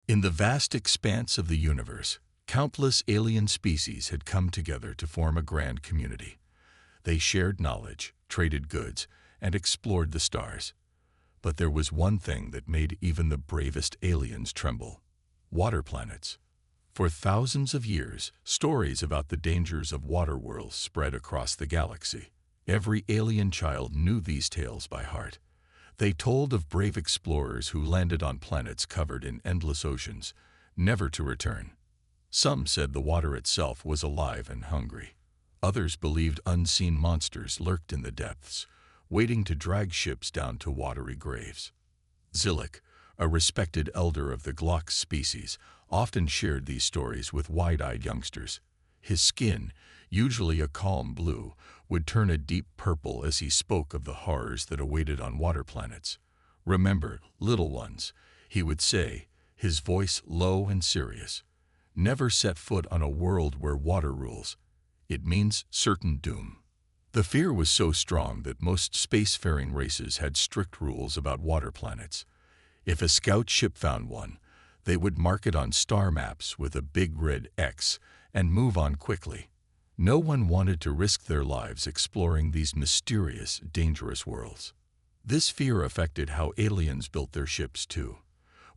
In the vast expanse of the universe, countless alien species had come together to form a grand community. They shared knowledge, traded goods, and explored the stars. But there was one thing that made even the bravest aliens tremble: water planets. For thousands of years, stories about the dangers of water worlds spread across the galaxy. Every alien child knew these tales by heart. They told of brave explorers who landed on planets covered in endless oceans, never to return. Some said the water itself was alive and hungry. Others believed unseen monsters lurked in the depths, waiting to drag ships down to watery graves. Zillick, a respected elder of the Glock species, often shared these stories with wide-eyed youngsters. His skin, usually a calm blue, would turn a deep purple as he spoke of the horrors that awaited on water planets. "Remember, little ones," he would say, his voice low and serious. "Never set foot on a world where water rules. It means certain doom." The fear was so strong that most spacefaring races had strict rules about water planets. If a scout ship found one, they would mark it on star maps with a big red X and move on quickly. No one wanted to risk their lives exploring these mysterious, dangerous worlds. This fear affected how aliens built their ships too.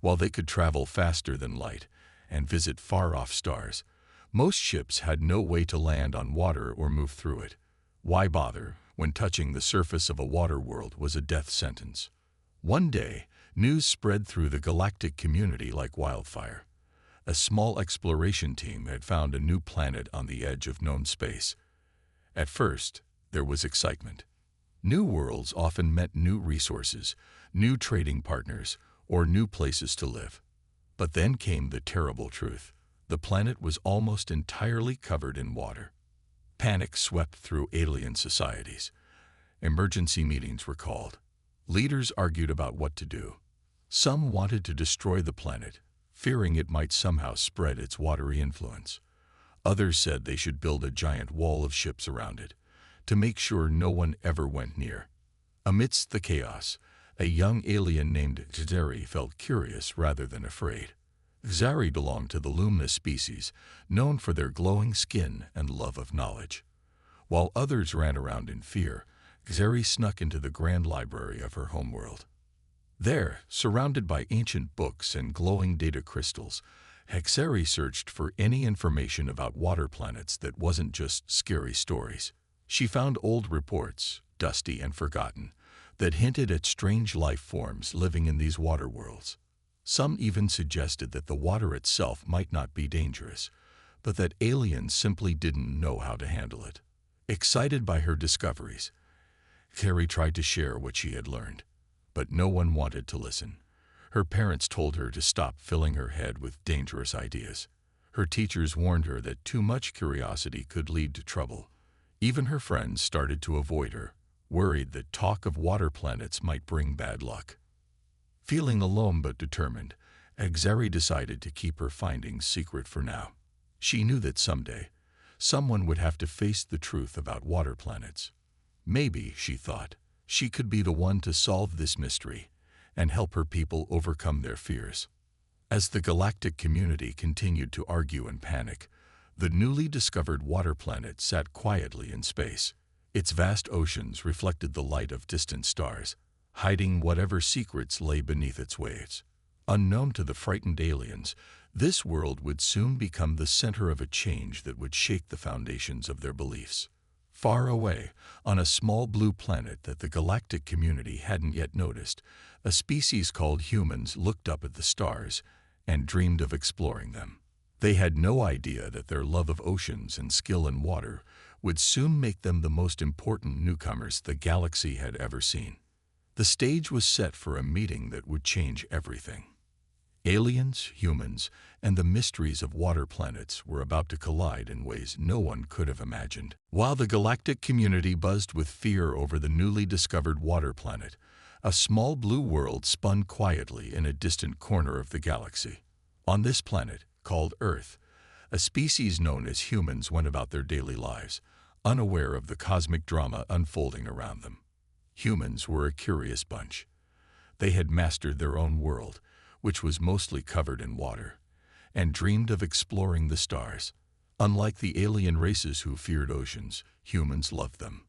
While they could travel faster than light and visit far-off stars, most ships had no way to land on water or move through it. Why bother when touching the surface of a water world was a death sentence? One day, news spread through the galactic community like wildfire. A small exploration team had found a new planet on the edge of known space. At first, there was excitement. New worlds often meant new resources, new trading partners, or new places to live. But then came the terrible truth. The planet was almost entirely covered in water. Panic swept through alien societies. Emergency meetings were called. Leaders argued about what to do. Some wanted to destroy the planet, fearing it might somehow spread its watery influence. Others said they should build a giant wall of ships around it, to make sure no one ever went near. Amidst the chaos, a young alien named Xari felt curious rather than afraid. Xari belonged to the luminous species, known for their glowing skin and love of knowledge. While others ran around in fear, Xari snuck into the grand library of her homeworld. There, surrounded by ancient books and glowing data crystals, Xari searched for any information about water planets that wasn't just scary stories. She found old reports, dusty and forgotten, that hinted at strange life forms living in these water worlds. Some even suggested that the water itself might not be dangerous, but that aliens simply didn't know how to handle it. Excited by her discoveries, Xari tried to share what she had learned, but no one wanted to listen. Her parents told her to stop filling her head with dangerous ideas. Her teachers warned her that too much curiosity could lead to trouble. Even her friends started to avoid her, worried that talk of water planets might bring bad luck. Feeling alone but determined, Xari decided to keep her findings secret for now. She knew that someday, someone would have to face the truth about water planets. Maybe, she thought, she could be the one to solve this mystery and help her people overcome their fears. As the galactic community continued to argue and panic, the newly discovered water planet sat quietly in space. Its vast oceans reflected the light of distant stars, hiding whatever secrets lay beneath its waves. Unknown to the frightened aliens, this world would soon become the center of a change that would shake the foundations of their beliefs. Far away, on a small blue planet that the galactic community hadn't yet noticed, a species called humans looked up at the stars and dreamed of exploring them. They had no idea that their love of oceans and skill in water would soon make them the most important newcomers the galaxy had ever seen. The stage was set for a meeting that would change everything. Aliens, humans, and the mysteries of water planets were about to collide in ways no one could have imagined. While the galactic community buzzed with fear over the newly discovered water planet, a small blue world spun quietly in a distant corner of the galaxy. On this planet, called Earth, a species known as humans went about their daily lives, unaware of the cosmic drama unfolding around them. Humans were a curious bunch. They had mastered their own world, which was mostly covered in water, and dreamed of exploring the stars. Unlike the alien races who feared oceans, humans loved them.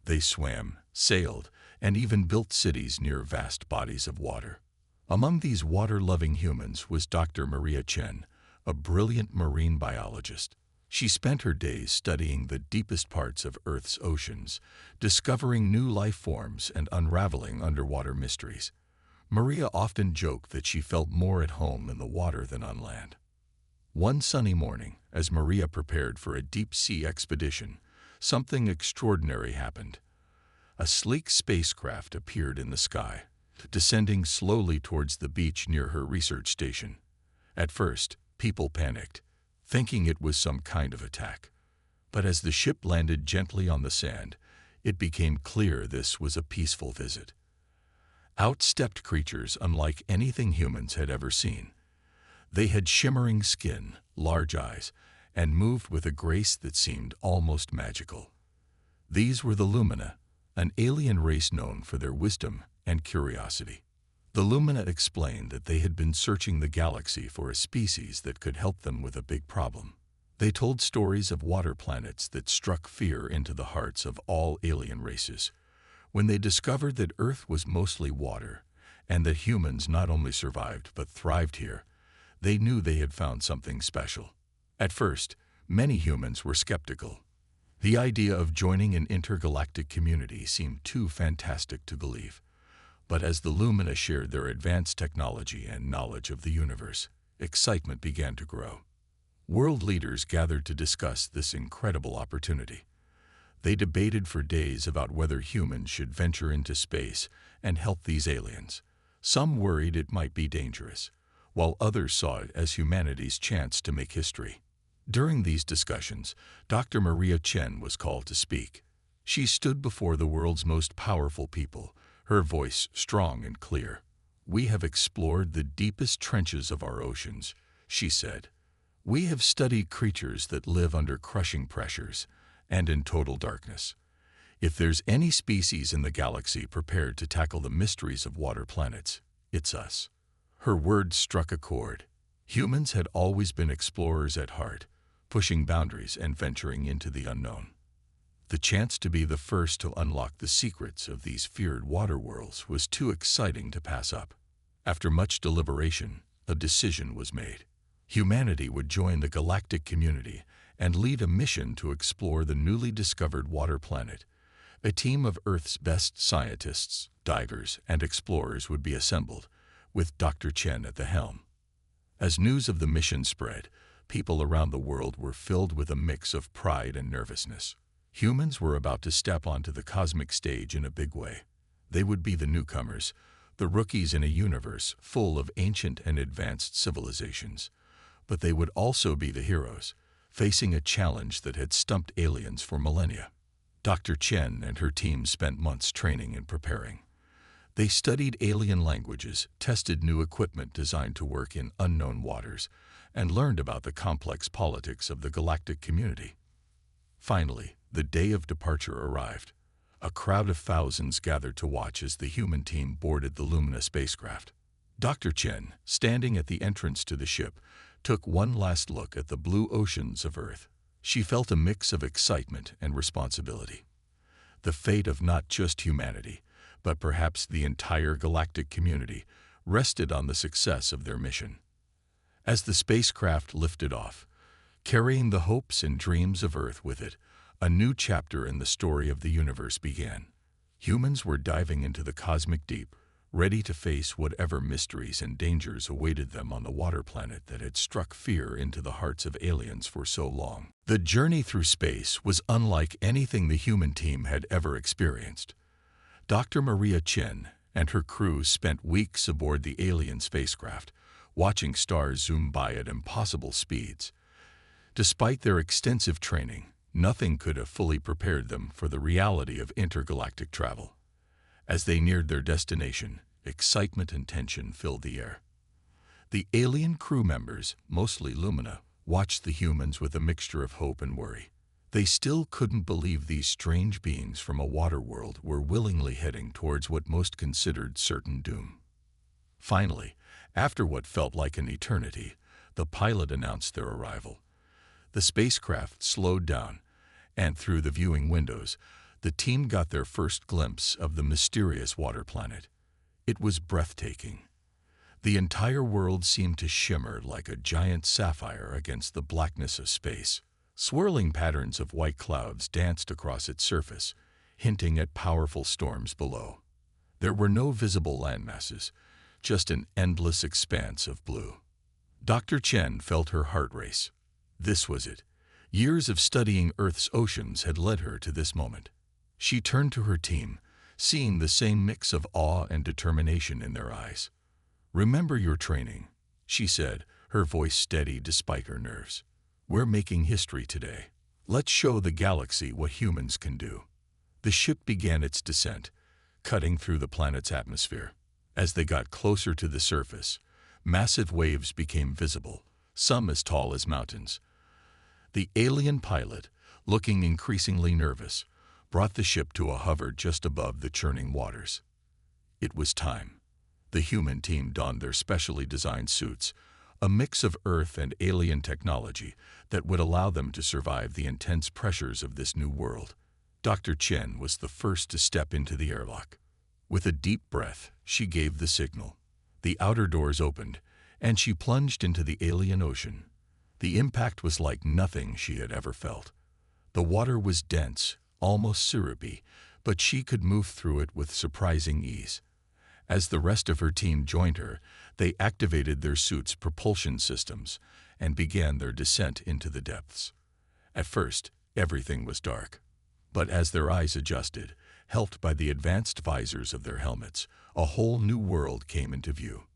They swam, sailed, and even built cities near vast bodies of water. Among these water-loving humans was Dr. Maria Chen, a brilliant marine biologist. She spent her days studying the deepest parts of Earth's oceans, discovering new life forms and unraveling underwater mysteries. Maria often joked that she felt more at home in the water than on land. One sunny morning, as Maria prepared for a deep-sea expedition, something extraordinary happened. A sleek spacecraft appeared in the sky, descending slowly towards the beach near her research station. At first, people panicked, thinking it was some kind of attack. But as the ship landed gently on the sand, it became clear this was a peaceful visit. Out stepped creatures unlike anything humans had ever seen. They had shimmering skin, large eyes, and moved with a grace that seemed almost magical. These were the Lumina, an alien race known for their wisdom and curiosity. The Lumina explained that they had been searching the galaxy for a species that could help them with a big problem. They told stories of water planets that struck fear into the hearts of all alien races. When they discovered that Earth was mostly water, and that humans not only survived but thrived here, they knew they had found something special. At first, many humans were skeptical. The idea of joining an intergalactic community seemed too fantastic to believe. But as the Lumina shared their advanced technology and knowledge of the universe, excitement began to grow. World leaders gathered to discuss this incredible opportunity. They debated for days about whether humans should venture into space and help these aliens. Some worried it might be dangerous, while others saw it as humanity's chance to make history. During these discussions, Dr. Maria Chen was called to speak. She stood before the world's most powerful people, her voice strong and clear. "We have explored the deepest trenches of our oceans," she said. "We have studied creatures that live under crushing pressures and in total darkness. If there's any species in the galaxy prepared to tackle the mysteries of water planets, it's us." Her words struck a chord. Humans had always been explorers at heart, pushing boundaries and venturing into the unknown. The chance to be the first to unlock the secrets of these feared water worlds was too exciting to pass up. After much deliberation, a decision was made. Humanity would join the galactic community and lead a mission to explore the newly discovered water planet. A team of Earth's best scientists, divers, and explorers would be assembled, with Dr. Chen at the helm. As news of the mission spread, people around the world were filled with a mix of pride and nervousness. Humans were about to step onto the cosmic stage in a big way. They would be the newcomers, the rookies in a universe full of ancient and advanced civilizations. But they would also be the heroes, facing a challenge that had stumped aliens for millennia. Dr. Chen and her team spent months training and preparing. They studied alien languages, tested new equipment designed to work in unknown waters, and learned about the complex politics of the galactic community. Finally, the day of departure arrived. A crowd of thousands gathered to watch as the human team boarded the Lumina spacecraft. Dr. Chen, standing at the entrance to the ship, took one last look at the blue oceans of Earth. She felt a mix of excitement and responsibility. The fate of not just humanity, but perhaps the entire galactic community, rested on the success of their mission. As the spacecraft lifted off, carrying the hopes and dreams of Earth with it, a new chapter in the story of the universe began. Humans were diving into the cosmic deep, ready to face whatever mysteries and dangers awaited them on the water planet that had struck fear into the hearts of aliens for so long. The journey through space was unlike anything the human team had ever experienced. Dr. Maria Chen and her crew spent weeks aboard the alien spacecraft, watching stars zoom by at impossible speeds. Despite their extensive training, nothing could have fully prepared them for the reality of intergalactic travel. As they neared their destination, excitement and tension filled the air. The alien crew members, mostly Lumina, watched the humans with a mixture of hope and worry. They still couldn't believe these strange beings from a water world were willingly heading towards what most considered certain doom. Finally, After what felt like an eternity, the pilot announced their arrival. The spacecraft slowed down, and through the viewing windows, the team got their first glimpse of the mysterious water planet. It was breathtaking. The entire world seemed to shimmer like a giant sapphire against the blackness of space. Swirling patterns of white clouds danced across its surface, hinting at powerful storms below. There were no visible landmasses, just an endless expanse of blue. Dr. Chen felt her heart race. This was it. Years of studying Earth's oceans had led her to this moment. She turned to her team, seeing the same mix of awe and determination in their eyes. "Remember your training," she said, her voice steady despite her nerves. "We're making history today. Let's show the galaxy what humans can do." The ship began its descent, cutting through the planet's atmosphere. As they got closer to the surface, massive waves became visible, some as tall as mountains. The alien pilot, looking increasingly nervous, brought the ship to a hover just above the churning waters. It was time. The human team donned their specially designed suits, a mix of Earth and alien technology that would allow them to survive the intense pressures of this new world. Dr. Chen was the first to step into the airlock. With a deep breath, she gave the signal. The outer doors opened, and she plunged into the alien ocean. The impact was like nothing she had ever felt. The water was dense, almost syrupy, but she could move through it with surprising ease. As the rest of her team joined her, they activated their suits' propulsion systems and began their descent into the depths. At first, everything was dark. But as their eyes adjusted, helped by the advanced visors of their helmets, a whole new world came into view.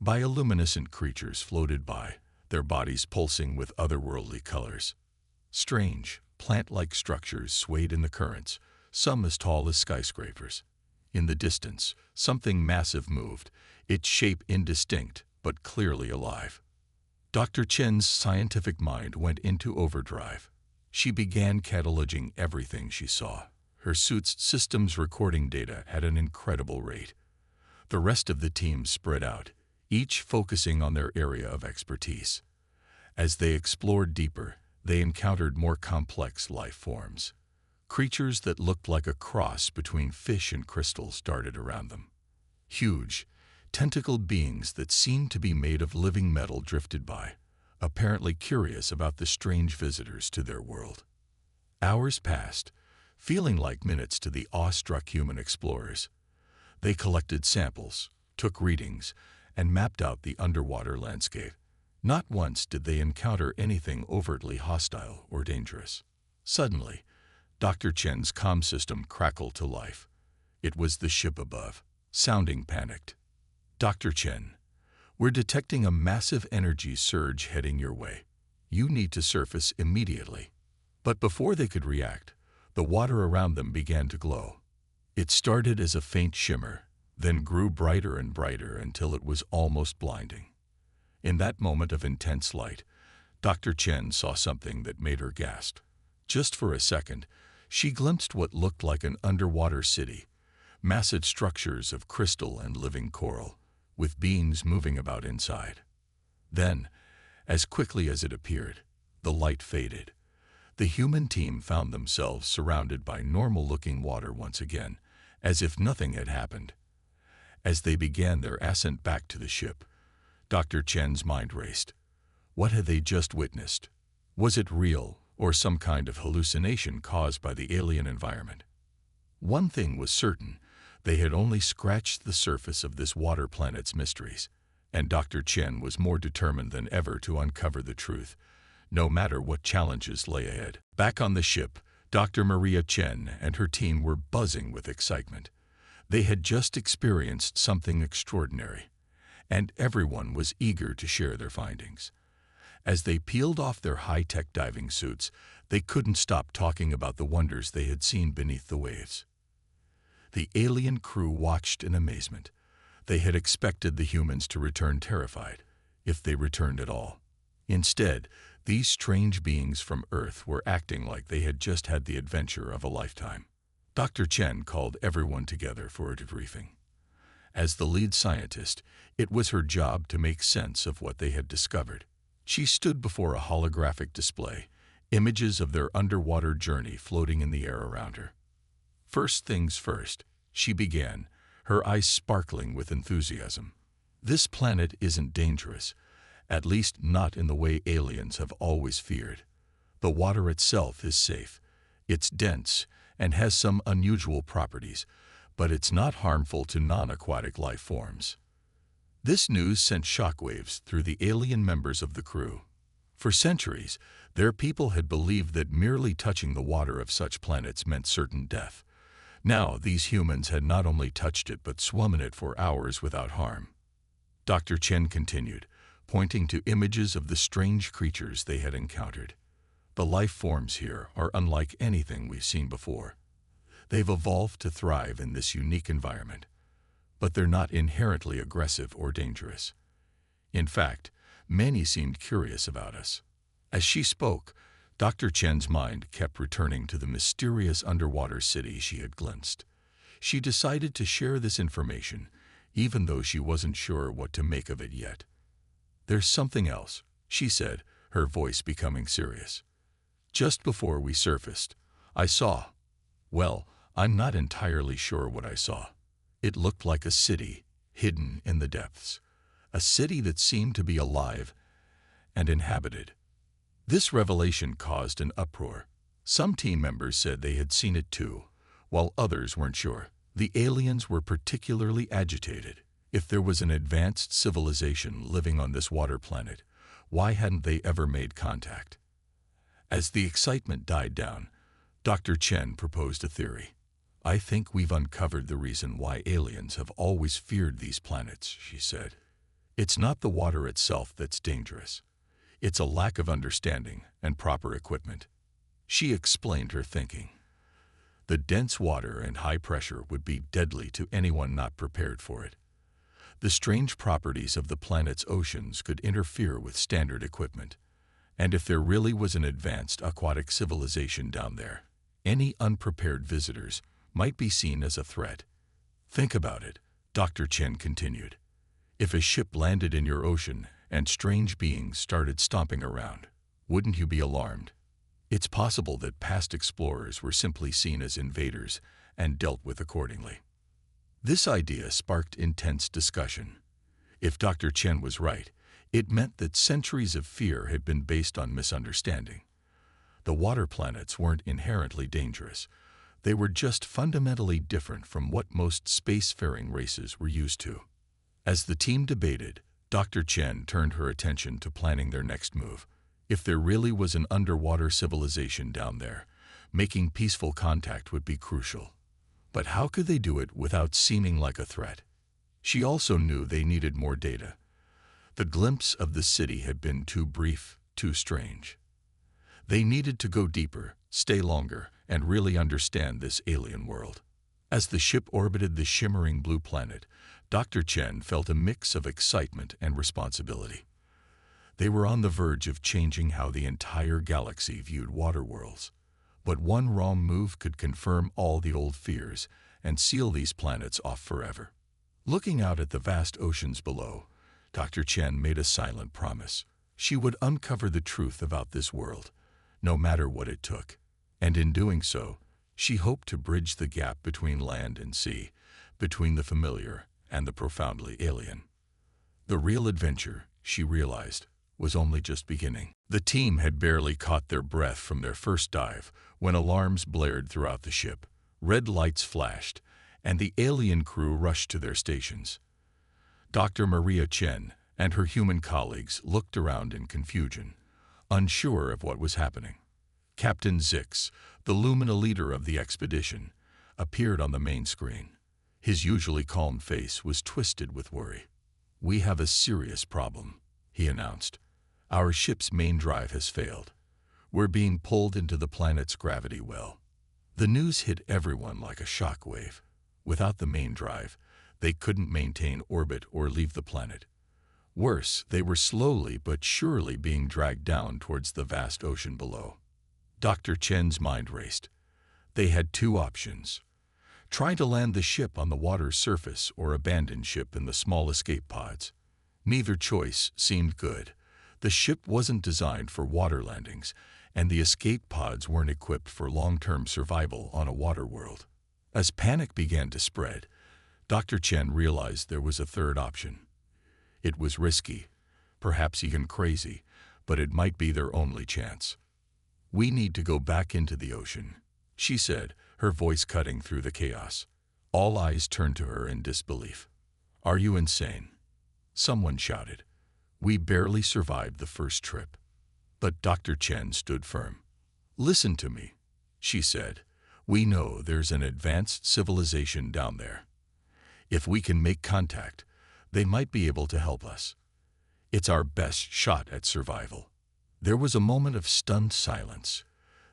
Bioluminescent creatures floated by, their bodies pulsing with otherworldly colors. Strange, plant-like structures swayed in the currents, some as tall as skyscrapers. In the distance, something massive moved, its shape indistinct but clearly alive. Dr. Chen's scientific mind went into overdrive. She began cataloging everything she saw. Her suit's systems recording data at an incredible rate. The rest of the team spread out, each focusing on their area of expertise. As they explored deeper, they encountered more complex life forms. Creatures that looked like a cross between fish and crystals darted around them. Huge, tentacled beings that seemed to be made of living metal drifted by, apparently curious about the strange visitors to their world. Hours passed, feeling like minutes to the awestruck human explorers. They collected samples, took readings, and mapped out the underwater landscape. Not once did they encounter anything overtly hostile or dangerous. Suddenly, Dr. Chen's comm system crackled to life. It was the ship above, sounding panicked. "Dr. Chen, we're detecting a massive energy surge heading your way. You need to surface immediately." But before they could react, the water around them began to glow. It started as a faint shimmer, then grew brighter and brighter until it was almost blinding. In that moment of intense light, Dr. Chen saw something that made her gasp. Just for a second, she glimpsed what looked like an underwater city, massive structures of crystal and living coral, with beings moving about inside. Then, as quickly as it appeared, the light faded. The human team found themselves surrounded by normal-looking water once again, as if nothing had happened. As they began their ascent back to the ship, Dr. Chen's mind raced. What had they just witnessed? Was it real, or some kind of hallucination caused by the alien environment? One thing was certain: they had only scratched the surface of this water planet's mysteries, and Dr. Chen was more determined than ever to uncover the truth, no matter what challenges lay ahead. Back on the ship, Dr. Maria Chen and her team were buzzing with excitement. They had just experienced something extraordinary, and everyone was eager to share their findings. As they peeled off their high-tech diving suits, they couldn't stop talking about the wonders they had seen beneath the waves. The alien crew watched in amazement. They had expected the humans to return terrified, if they returned at all. Instead, these strange beings from Earth were acting like they had just had the adventure of a lifetime. Dr. Chen called everyone together for a debriefing. As the lead scientist, it was her job to make sense of what they had discovered. She stood before a holographic display, images of their underwater journey floating in the air around her. First things first, she began, her eyes sparkling with enthusiasm. This planet isn't dangerous, at least not in the way aliens have always feared. The water itself is safe. It's dense and has some unusual properties, but it's not harmful to non-aquatic life forms. This news sent shockwaves through the alien members of the crew. For centuries, their people had believed that merely touching the water of such planets meant certain death. Now, these humans had not only touched it but swum in it for hours without harm. Dr. Chen continued, pointing to images of the strange creatures they had encountered. The life forms here are unlike anything we've seen before. They've evolved to thrive in this unique environment, but they're not inherently aggressive or dangerous. In fact, many seemed curious about us. As she spoke, Dr. Chen's mind kept returning to the mysterious underwater city she had glimpsed. She decided to share this information, even though she wasn't sure what to make of it yet. "There's something else," she said, her voice becoming serious. "Just before we surfaced, I saw, well, I'm not entirely sure what I saw. It looked like a city hidden in the depths, a city that seemed to be alive and inhabited." This revelation caused an uproar. Some team members said they had seen it too, while others weren't sure. The aliens were particularly agitated. If there was an advanced civilization living on this water planet, why hadn't they ever made contact? As the excitement died down, Dr. Chen proposed a theory. "I think we've uncovered the reason why aliens have always feared these planets," she said. "It's not the water itself that's dangerous. It's a lack of understanding and proper equipment." She explained her thinking. The dense water and high pressure would be deadly to anyone not prepared for it. The strange properties of the planet's oceans could interfere with standard equipment. And if there really was an advanced aquatic civilization down there, any unprepared visitors might be seen as a threat. "Think about it," Dr. Chen continued. "If a ship landed in your ocean and strange beings started stomping around, wouldn't you be alarmed? It's possible that past explorers were simply seen as invaders and dealt with accordingly." This idea sparked intense discussion. If Dr. Chen was right, it meant that centuries of fear had been based on misunderstanding. The water planets weren't inherently dangerous. They were just fundamentally different from what most spacefaring races were used to. As the team debated, Dr. Chen turned her attention to planning their next move. If there really was an underwater civilization down there, making peaceful contact would be crucial. But how could they do it without seeming like a threat? She also knew they needed more data. The glimpse of the city had been too brief, too strange. They needed to go deeper, stay longer, and really understand this alien world. As the ship orbited the shimmering blue planet, Dr. Chen felt a mix of excitement and responsibility. They were on the verge of changing how the entire galaxy viewed water worlds. But one wrong move could confirm all the old fears and seal these planets off forever. Looking out at the vast oceans below, Dr. Chen made a silent promise. She would uncover the truth about this world, no matter what it took. And in doing so, she hoped to bridge the gap between land and sea, between the familiar and the profoundly alien. The real adventure, she realized, was only just beginning. The team had barely caught their breath from their first dive when alarms blared throughout the ship, red lights flashed, and the alien crew rushed to their stations. Dr. Maria Chen and her human colleagues looked around in confusion, unsure of what was happening. Captain Zix, the Lumina leader of the expedition, appeared on the main screen. His usually calm face was twisted with worry. "We have a serious problem," he announced. "Our ship's main drive has failed. We're being pulled into the planet's gravity well." The news hit everyone like a shockwave. Without the main drive, they couldn't maintain orbit or leave the planet. Worse, they were slowly but surely being dragged down towards the vast ocean below. Dr. Chen's mind raced. They had two options: Try to land the ship on the water's surface or abandon ship in the small escape pods. Neither choice seemed good. The ship wasn't designed for water landings, and the escape pods weren't equipped for long-term survival on a water world. As panic began to spread, Dr. Chen realized there was a third option. It was risky, perhaps even crazy, but it might be their only chance. "We need to go back into the ocean," she said, her voice cutting through the chaos. All eyes turned to her in disbelief. "Are you insane?" someone shouted. "We barely survived the first trip." But Dr. Chen stood firm. "Listen to me," she said. "We know there's an advanced civilization down there. If we can make contact, they might be able to help us. It's our best shot at survival." There was a moment of stunned silence,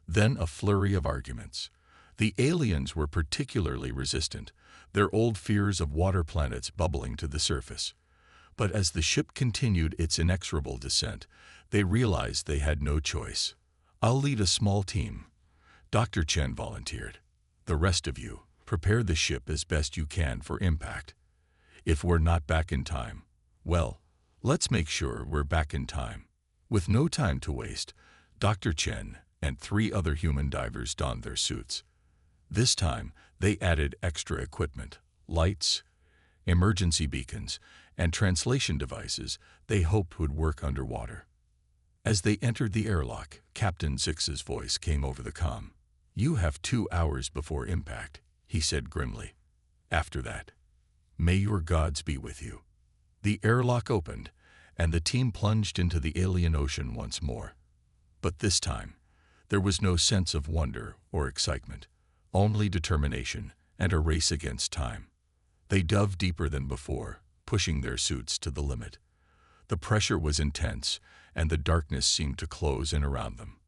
then a flurry of arguments. The aliens were particularly resistant, their old fears of water planets bubbling to the surface. But as the ship continued its inexorable descent, they realized they had no choice. "I'll lead a small team," Dr. Chen volunteered. "The rest of you, prepare the ship as best you can for impact. If we're not back in time, well, let's make sure we're back in time." With no time to waste, Dr. Chen and 3 other human divers donned their suits. This time, they added extra equipment, lights, emergency beacons, and translation devices they hoped would work underwater. As they entered the airlock, Captain Zix's voice came over the comm. "You have 2 hours before impact," he said grimly. "After that, may your gods be with you." The airlock opened, and the team plunged into the alien ocean once more. But this time, there was no sense of wonder or excitement, only determination and a race against time. They dove deeper than before, pushing their suits to the limit. The pressure was intense, and the darkness seemed to close in around them.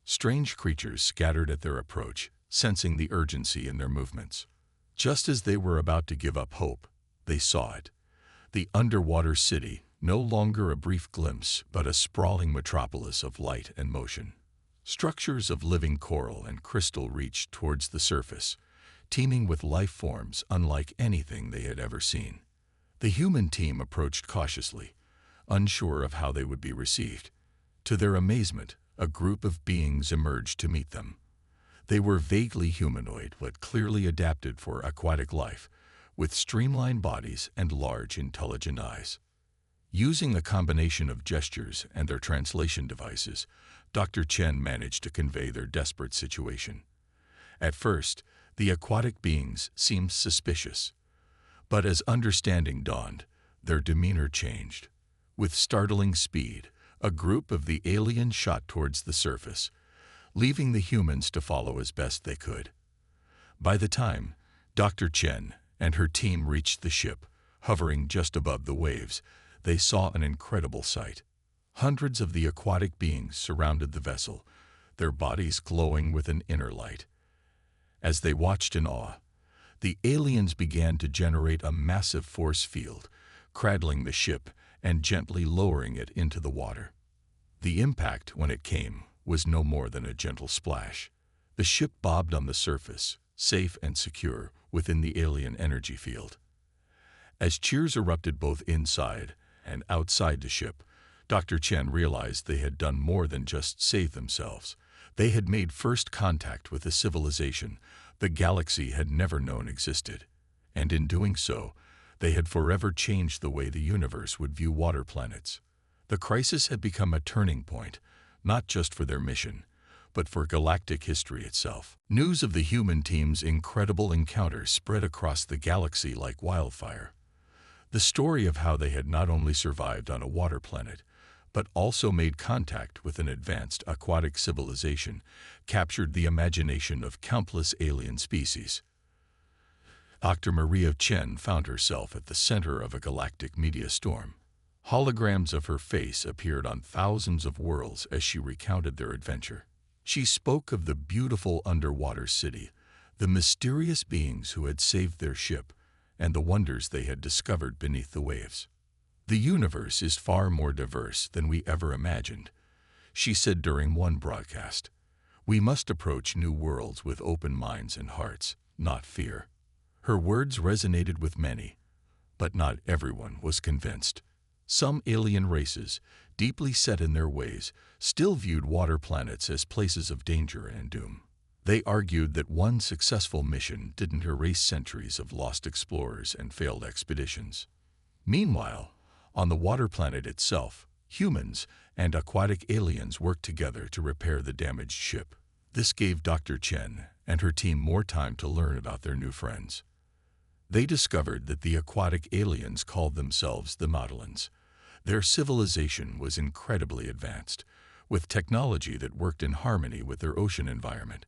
Strange creatures scattered at their approach, sensing the urgency in their movements. Just as they were about to give up hope, they saw it. The underwater city, no longer a brief glimpse, but a sprawling metropolis of light and motion. Structures of living coral and crystal reached towards the surface, teeming with life forms unlike anything they had ever seen. The human team approached cautiously, unsure of how they would be received. To their amazement, a group of beings emerged to meet them. They were vaguely humanoid but clearly adapted for aquatic life, with streamlined bodies and large, intelligent eyes. Using a combination of gestures and their translation devices, Dr. Chen managed to convey their desperate situation. At first, the aquatic beings seemed suspicious, but as understanding dawned, their demeanor changed. With startling speed, a group of the aliens shot towards the surface, leaving the humans to follow as best they could. By the time Dr. Chen and her team reached the ship, hovering just above the waves, they saw an incredible sight. Hundreds of the aquatic beings surrounded the vessel, their bodies glowing with an inner light. As they watched in awe, the aliens began to generate a massive force field, cradling the ship and gently lowering it into the water. The impact, when it came, was no more than a gentle splash. The ship bobbed on the surface, safe and secure within the alien energy field. As cheers erupted both inside and outside the ship, Dr. Chen realized they had done more than just save themselves. They had made first contact with a civilization the galaxy had never known existed, and in doing so, they had forever changed the way the universe would view water planets. The crisis had become a turning point, not just for their mission, but for galactic history itself. News of the human team's incredible encounter spread across the galaxy like wildfire. The story of how they had not only survived on a water planet, but also made contact with an advanced aquatic civilization, captured the imagination of countless alien species. Dr. Maria Chen found herself at the center of a galactic media storm. Holograms of her face appeared on thousands of worlds as she recounted their adventure. She spoke of the beautiful underwater city, the mysterious beings who had saved their ship, and the wonders they had discovered beneath the waves. "The universe is far more diverse than we ever imagined," she said during one broadcast. "We must approach new worlds with open minds and hearts, not fear." Her words resonated with many, but not everyone was convinced. Some alien races, deeply set in their ways, still viewed water planets as places of danger and doom. They argued that one successful mission didn't erase centuries of lost explorers and failed expeditions. Meanwhile, on the water planet itself, humans and aquatic aliens worked together to repair the damaged ship. This gave Dr. Chen and her team more time to learn about their new friends. They discovered that the aquatic aliens called themselves the Nautilians. Their civilization was incredibly advanced, with technology that worked in harmony with their ocean environment.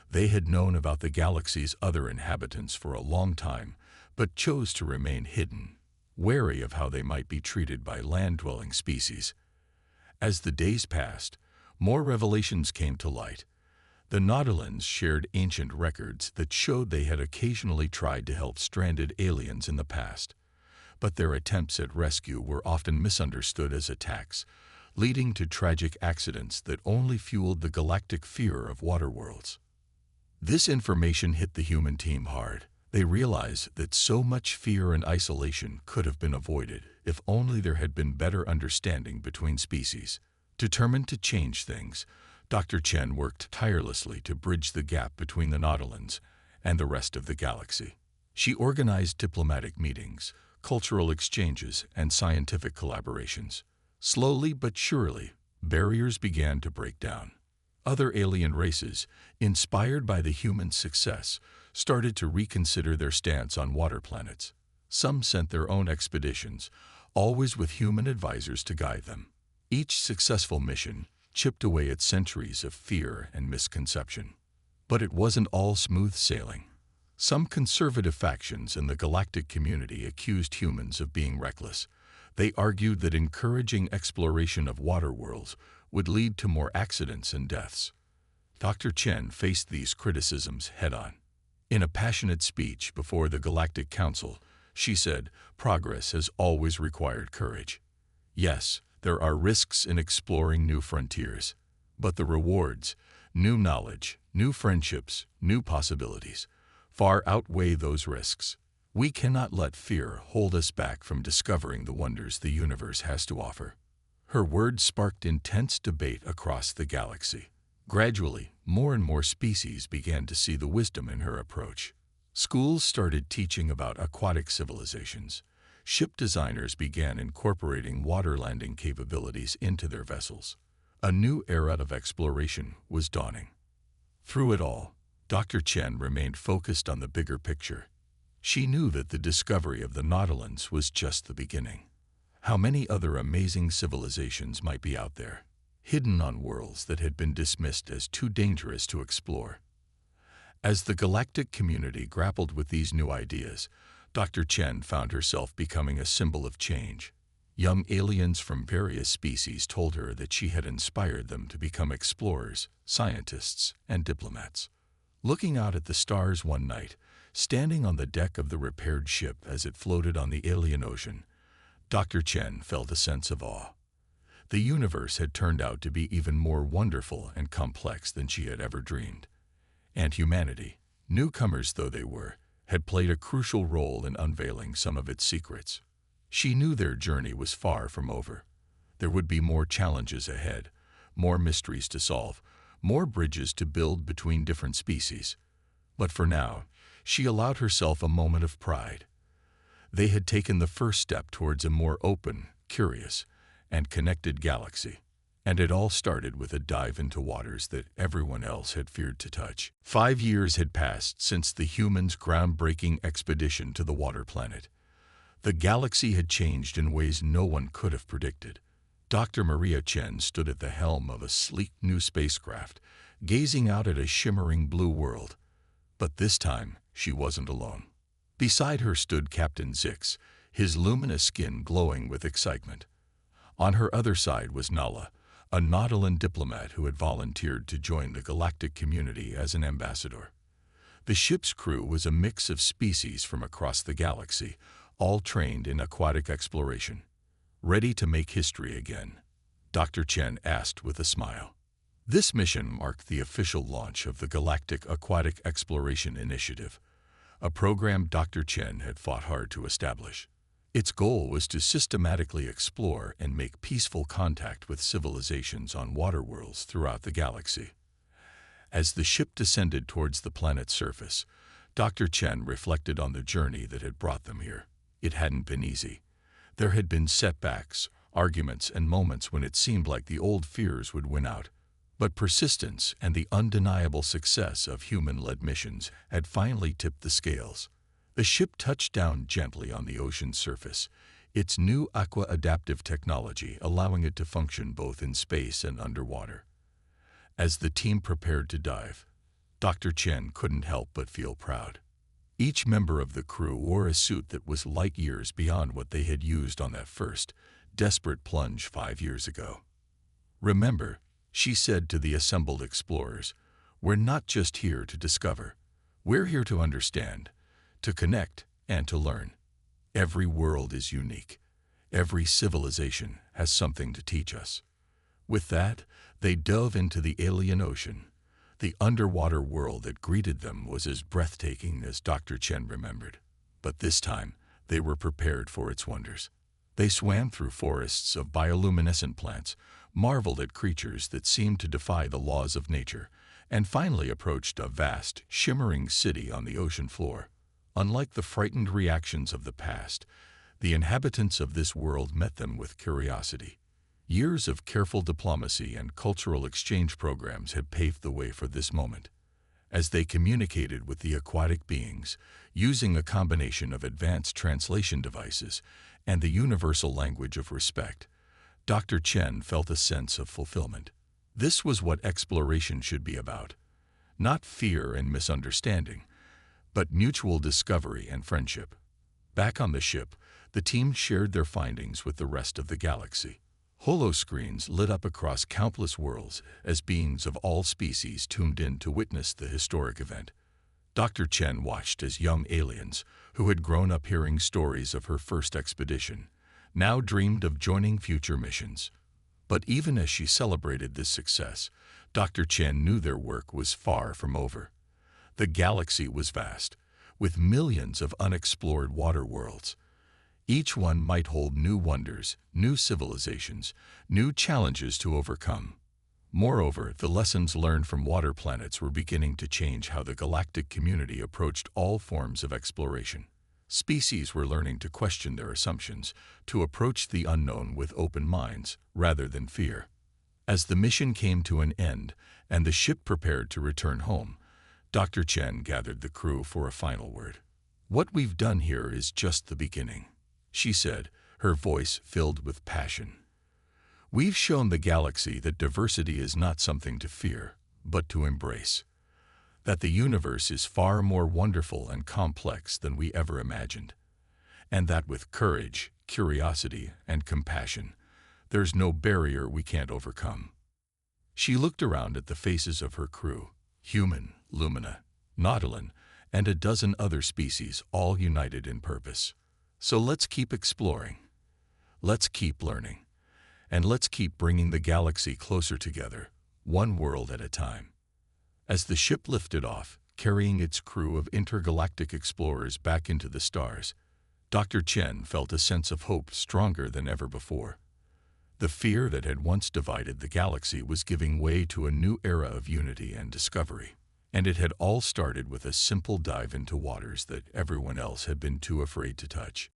They had known about the galaxy's other inhabitants for a long time, but chose to remain hidden, wary of how they might be treated by land-dwelling species. As the days passed, more revelations came to light. The Nautilians shared ancient records that showed they had occasionally tried to help stranded aliens in the past, but their attempts at rescue were often misunderstood as attacks, leading to tragic accidents that only fueled the galactic fear of waterworlds. This information hit the human team hard. They realized that so much fear and isolation could have been avoided if only there had been better understanding between species. Determined to change things, Dr. Chen worked tirelessly to bridge the gap between the Nautilians and the rest of the galaxy. She organized diplomatic meetings, cultural exchanges, and scientific collaborations. Slowly but surely, barriers began to break down. Other alien races, inspired by the human success, started to reconsider their stance on water planets. Some sent their own expeditions, always with human advisors to guide them. Each successful mission chipped away at centuries of fear and misconception. But it wasn't all smooth sailing. Some conservative factions in the galactic community accused humans of being reckless. They argued that encouraging exploration of water worlds would lead to more accidents and deaths. Dr. Chen faced these criticisms head-on. In a passionate speech before the Galactic Council, she said, "Progress has always required courage. Yes, there are risks in exploring new frontiers, but the rewards, new knowledge, new friendships, new possibilities, far outweigh those risks. We cannot let fear hold us back from discovering the wonders the universe has to offer." Her words sparked intense debate across the galaxy. Gradually, more and more species began to see the wisdom in her approach. Schools started teaching about aquatic civilizations. Ship designers began incorporating water landing capabilities into their vessels. A new era of exploration was dawning. Through it all, Dr. Chen remained focused on the bigger picture. She knew that the discovery of the Nautilians was just the beginning. How many other amazing civilizations might be out there, hidden on worlds that had been dismissed as too dangerous to explore? As the galactic community grappled with these new ideas, Dr. Chen found herself becoming a symbol of change. Young aliens from various species told her that she had inspired them to become explorers, scientists, and diplomats. Looking out at the stars one night, standing on the deck of the repaired ship as it floated on the alien ocean, Dr. Chen felt a sense of awe. The universe had turned out to be even more wonderful and complex than she had ever dreamed. And humanity, newcomers though they were, had played a crucial role in unveiling some of its secrets. She knew their journey was far from over. There would be more challenges ahead, more mysteries to solve, more bridges to build between different species. But for now, she allowed herself a moment of pride. They had taken the first step towards a more open, curious, and connected galaxy. And it all started with a dive into waters that everyone else had feared to touch. 5 years had passed since the humans' groundbreaking expedition to the water planet. The galaxy had changed in ways no one could have predicted. Dr. Maria Chen stood at the helm of a sleek new spacecraft, gazing out at a shimmering blue world. But this time, she wasn't alone. Beside her stood Captain Zix, his luminous skin glowing with excitement. On her other side was Nala, a Nautilan diplomat who had volunteered to join the galactic community as an ambassador. The ship's crew was a mix of species from across the galaxy, all trained in aquatic exploration. Ready to make history again? Dr. Chen asked with a smile. This mission marked the official launch of the Galactic Aquatic Exploration Initiative, a program Dr. Chen had fought hard to establish. Its goal was to systematically explore and make peaceful contact with civilizations on water worlds throughout the galaxy. As the ship descended towards the planet's surface, Dr. Chen reflected on the journey that had brought them here. It hadn't been easy. There had been setbacks, arguments, and moments when it seemed like the old fears would win out. But persistence and the undeniable success of human-led missions had finally tipped the scales. The ship touched down gently on the ocean's surface, its new aqua-adaptive technology allowing it to function both in space and underwater. As the team prepared to dive, Dr. Chen couldn't help but feel proud. Each member of the crew wore a suit that was light years beyond what they had used on that first, desperate plunge 5 years ago. "Remember," she said to the assembled explorers, "we're not just here to discover. We're here to understand, to connect, and to learn. Every world is unique. Every civilization has something to teach us." With that, they dove into the alien ocean. The underwater world that greeted them was as breathtaking as Dr. Chen remembered. But this time, they were prepared for its wonders. They swam through forests of bioluminescent plants, marveled at creatures that seemed to defy the laws of nature, and finally approached a vast, shimmering city on the ocean floor. Unlike the frightened reactions of the past, the inhabitants of this world met them with curiosity. Years of careful diplomacy and cultural exchange programs had paved the way for this moment. As they communicated with the aquatic beings, using a combination of advanced translation devices and the universal language of respect, Dr. Chen felt a sense of fulfillment. This was what exploration should be about. Not fear and misunderstanding, but mutual discovery and friendship. Back on the ship, the team shared their findings with the rest of the galaxy. Holoscreens lit up across countless worlds as beings of all species tuned in to witness the historic event. Dr. Chen watched as young aliens, who had grown up hearing stories of her first expedition, now dreamed of joining future missions. But even as she celebrated this success, Dr. Chen knew their work was far from over. The galaxy was vast, with millions of unexplored water worlds. Each one might hold new wonders, new civilizations, new challenges to overcome. Moreover, the lessons learned from water planets were beginning to change how the galactic community approached all forms of exploration. Species were learning to question their assumptions, to approach the unknown with open minds, rather than fear. As the mission came to an end and the ship prepared to return home, Dr. Chen gathered the crew for a final word. "What we've done here is just the beginning," she said, her voice filled with passion. "We've shown the galaxy that diversity is not something to fear, but to embrace. That the universe is far more wonderful and complex than we ever imagined. And that with courage, curiosity, and compassion, there's no barrier we can't overcome." She looked around at the faces of her crew, human, Lumina, Nautilin, and a dozen other species, all united in purpose. "So let's keep exploring. Let's keep learning. And let's keep bringing the galaxy closer together, one world at a time." As the ship lifted off, carrying its crew of intergalactic explorers back into the stars, Dr. Chen felt a sense of hope stronger than ever before. The fear that had once divided the galaxy was giving way to a new era of unity and discovery. And it had all started with a simple dive into waters that everyone else had been too afraid to touch.